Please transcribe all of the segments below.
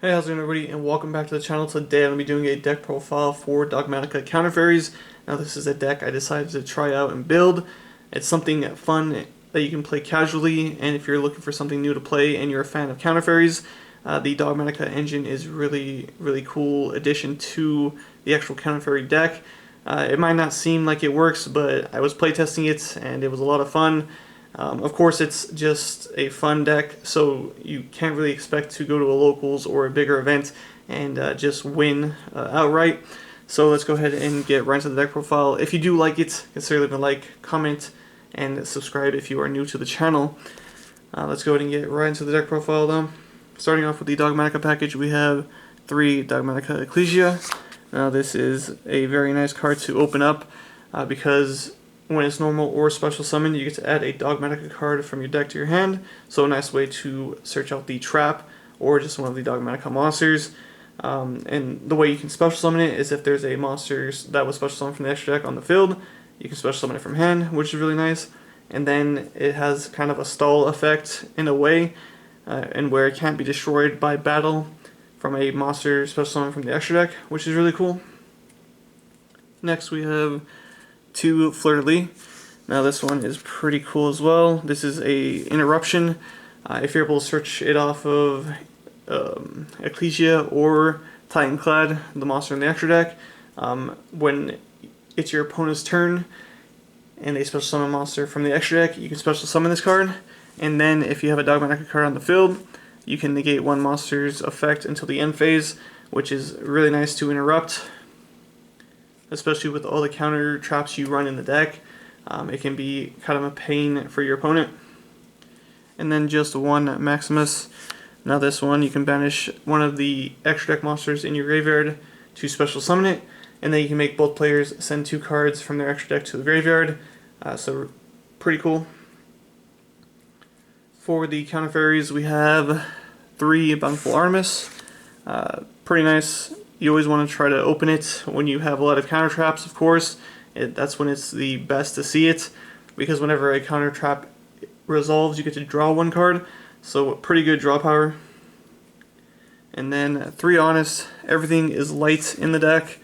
Hey, how's it going everybody, and welcome back to the channel. Today I'm going to be doing a deck profile for Dogmatika Counter Fairies. Now this is a deck I decided to try out and build. It's something fun that you can play casually, and if you're looking for something new to play and you're a fan of Counter Fairies, the Dogmatika engine is really cool addition to the actual Counter Fairy deck. It might not seem like it works, but I was playtesting it and it was a lot of fun. Of course, it's just a fun deck, so you can't really expect to go to a locals or a bigger event and just win outright. So let's go ahead and get right into the deck profile. If you do like it, consider leaving a like, comment, and subscribe if you are new to the channel. Let's go ahead and get right into the deck profile though. Starting off with the Dogmatika package, we have 3 Dogmatika Ecclesia. Now this is a very nice card to open up because when it's normal or special summon, you get to add a Dogmatika card from your deck to your hand. So a nice way to search out the trap or just one of the Dogmatika monsters. And the way you can special summon it is if there's a monster that was special summoned from the extra deck on the field, you can special summon it from hand, which is really nice. And then it has kind of a stall effect in a way, and where it can't be destroyed by battle from a monster special summon from the extra deck, which is really cool. Next we have 2 Fleur-de-Lis. Now this one is pretty cool as well. This is a interruption. If you're able to search it off of Ecclesia or Titanclad, the monster in the extra deck, when it's your opponent's turn and they special summon a monster from the extra deck, you can special summon this card, and then if you have a Dogmatika card on the field, you can negate one monster's effect until the end phase, which is really nice to interrupt, especially with all the counter traps you run in the deck. It can be kind of a pain for your opponent. And then just 1 Maximus. Now this one, you can banish one of the extra deck monsters in your graveyard to special summon it, and then you can make both players send 2 cards from their extra deck to the graveyard. So pretty cool. For the counter fairies, we have 3 Bountiful Artemis. Pretty nice. You always want to try to open it when you have a lot of counter traps, of course. That's when it's the best to see it, because whenever a counter trap resolves, you get to draw 1 card, so pretty good draw power. And then 3 Honest. Everything is light in the deck,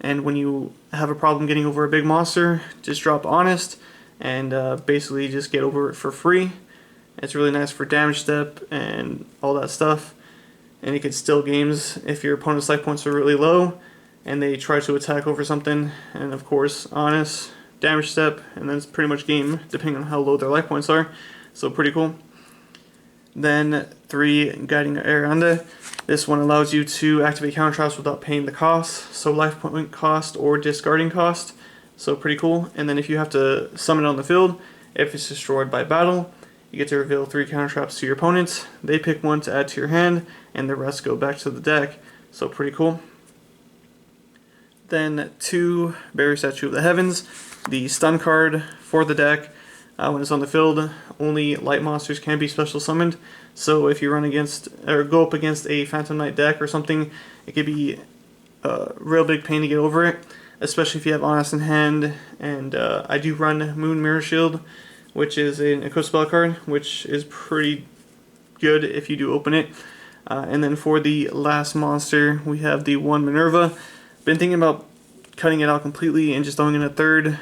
and when you have a problem getting over a big monster, just drop Honest and basically just get over it for free. It's really nice for damage step and all that stuff. And you can steal games if your opponent's life points are really low and they try to attack over something. And of course, Honest, damage step, and then it's pretty much game depending on how low their life points are. So pretty cool. Then 3 Guiding Aranda. This one allows you to activate counter traps without paying the cost, so life point cost or discarding cost. So pretty cool. And then if you have to summon it on the field, if it's destroyed by battle, you get to reveal 3 counter traps to your opponents. They pick 1 to add to your hand, and the rest go back to the deck. So pretty cool. Then 2 Barrier Statue of the Heavens, the stun card for the deck. When it's on the field, only light monsters can be special summoned. So if you run against or go up against a Phantom Knight deck or something, it could be a real big pain to get over it, especially if you have Honest in hand. And I do run Moon Mirror Shield, which is an equip spell card, which is pretty good if you do open it. And then for the last monster, we have the 1 Minerva. Been thinking about cutting it out completely and just throwing in a 3rd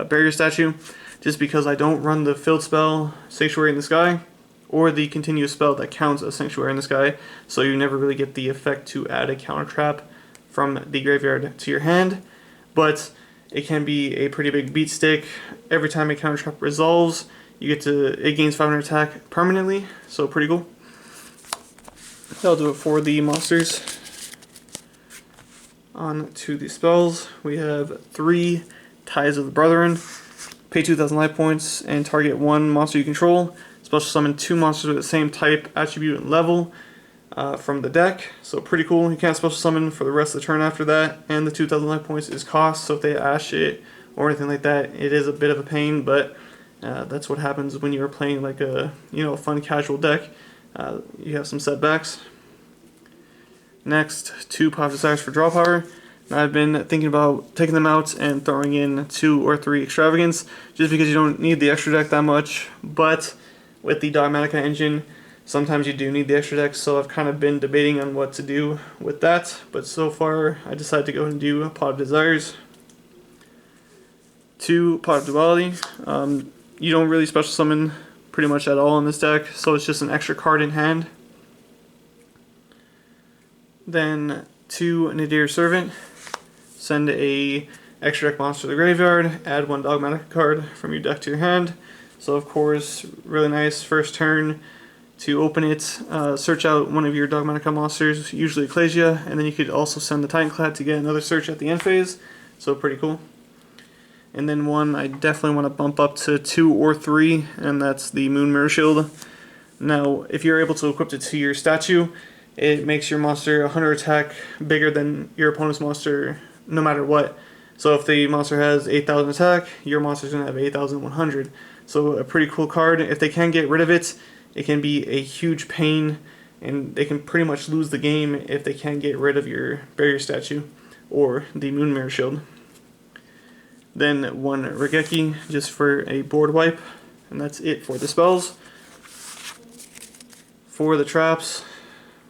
Barrier Statue, just because I don't run the field spell Sanctuary in the Sky, or the continuous spell that counts as Sanctuary in the Sky, so you never really get the effect to add a counter trap from the graveyard to your hand. But it can be a pretty big beat stick. Every time a counter trap resolves, it gains 500 attack permanently, so pretty cool. That'll do it for the monsters. On to the spells. We have 3 Ties of the Brethren. Pay 2,000 life points and target 1 monster you control. Special summon 2 monsters with the same type, attribute, and level from the deck. So pretty cool. You can't special summon for the rest of the turn after that. And the 2,000 life points is cost, so if they ash it or anything like that, it is a bit of a pain, but that's what happens when you're playing like a fun casual deck. You have some setbacks. Next, 2 Pop Desires for draw power. Now I've been thinking about taking them out and throwing in 2 or 3 Extravagance, just because you don't need the extra deck that much, but with the Dogmatika engine, sometimes you do need the extra deck, so I've kind of been debating on what to do with that, but so far I decided to go ahead and do a Pot of Desires. 2 Pot of Duality. You don't really special summon pretty much at all in this deck, so it's just an extra card in hand. Then 2 Nadir Servant. Send a extra deck monster to the graveyard, add 1 Dogmatika card from your deck to your hand. So of course, really nice first turn to open it, search out one of your Dogmatika monsters, usually Ecclesia, and then you could also send the Titanclad to get another search at the end phase, so pretty cool. And then one I definitely want to bump up to 2 or 3, and that's the Moon Mirror Shield. Now, if you're able to equip it to your statue, it makes your monster 100 attack bigger than your opponent's monster no matter what. So if the monster has 8,000 attack, your monster's going to have 8,100. So a pretty cool card. If they can get rid of it, it can be a huge pain, and they can pretty much lose the game if they can't get rid of your barrier statue or the Moon Mirror Shield. Then 1 Regeki just for a board wipe, and that's it for the spells. For the traps,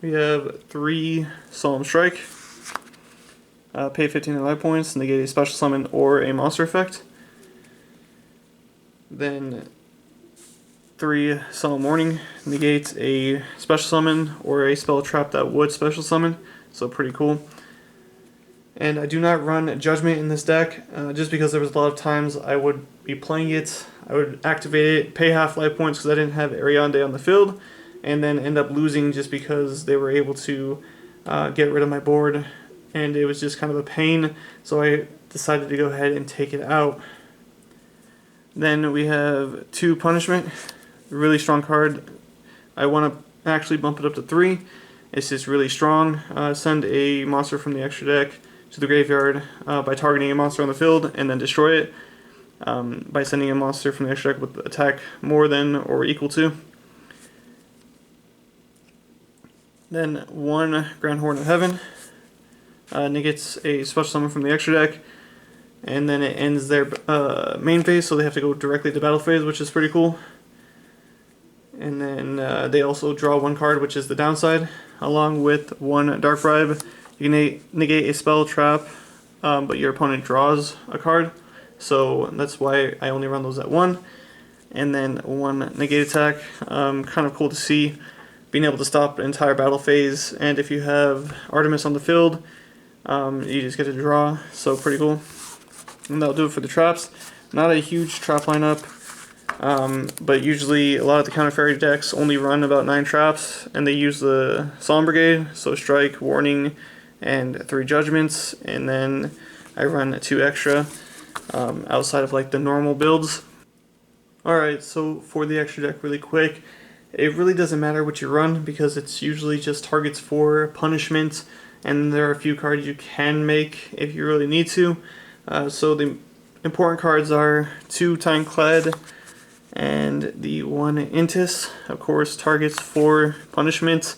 we have 3 Solemn Strike. Pay 15 life points, negate a special summon or a monster effect. Then 3 Solemn Warning, negate a special summon or a spell trap that would special summon, so pretty cool. And I do not run Judgment in this deck, just because there was a lot of times I would be playing it, I would activate it, pay half life points because I didn't have Ariande on the field, and then end up losing just because they were able to get rid of my board, and it was just kind of a pain, so I decided to go ahead and take it out. Then we have 2 Punishment, really strong card. I want to actually bump it up to 3. It's just really strong. Send a monster from the extra deck to the graveyard by targeting a monster on the field and then destroy it by sending a monster from the extra deck with attack more than or equal to. Then 1 Grand Horn of Heaven negates a special summon from the extra deck, and then it ends their main phase, so they have to go directly to battle phase, which is pretty cool. And then they also draw 1 card, which is the downside, along with 1 Dark Bribe. You can negate a spell trap, but your opponent draws a card, so that's why I only run those at 1. And then 1 negate attack, kind of cool to see, being able to stop an entire battle phase, and if you have Artemis on the field, you just get to draw, so pretty cool. And that'll do it for the traps. Not a huge trap lineup, but usually a lot of the counter fairy decks only run about 9 traps, and they use the Solemn Brigade, so Strike, Warning, and 3 Judgments, and then I run 2 extra outside of like the normal builds. Alright, so for the extra deck really quick, it really doesn't matter what you run because it's usually just targets for punishment, and there are a few cards you can make if you really need to. So the important cards are 2 Titanclad and the 1 Intis, of course, targets for punishment.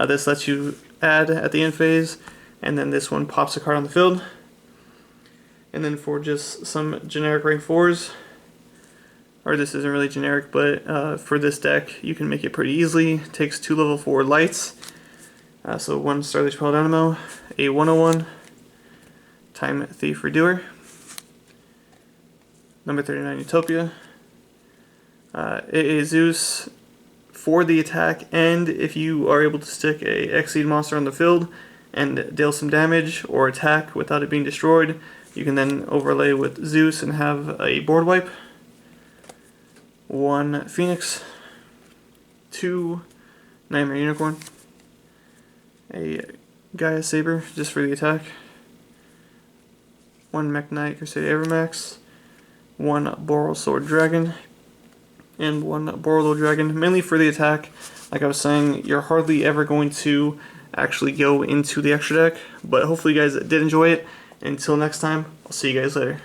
This lets you add at the end phase, and then this one pops a card on the field. And then for just some generic rank 4s, or this isn't really generic, but for this deck you can make it pretty easily. It takes 2 level 4 lights, so 1 Starlight Paladinamo, a 101, Time Thief Redoer, number 39 Utopia, AA Zeus for the attack, and if you are able to stick a Exceed monster on the field and deal some damage or attack without it being destroyed, you can then overlay with Zeus and have a board wipe. 1 Phoenix, 2 Nightmare Unicorn, a Gaia Saber just for the attack, 1 Mech Knight Crusader Avermax, 1 Boral Sword Dragon, and 1 Boral Dragon, mainly for the attack. Like I was saying, you're hardly ever going to actually go into the extra deck, but hopefully you guys did enjoy it. Until next time, I'll see you guys later.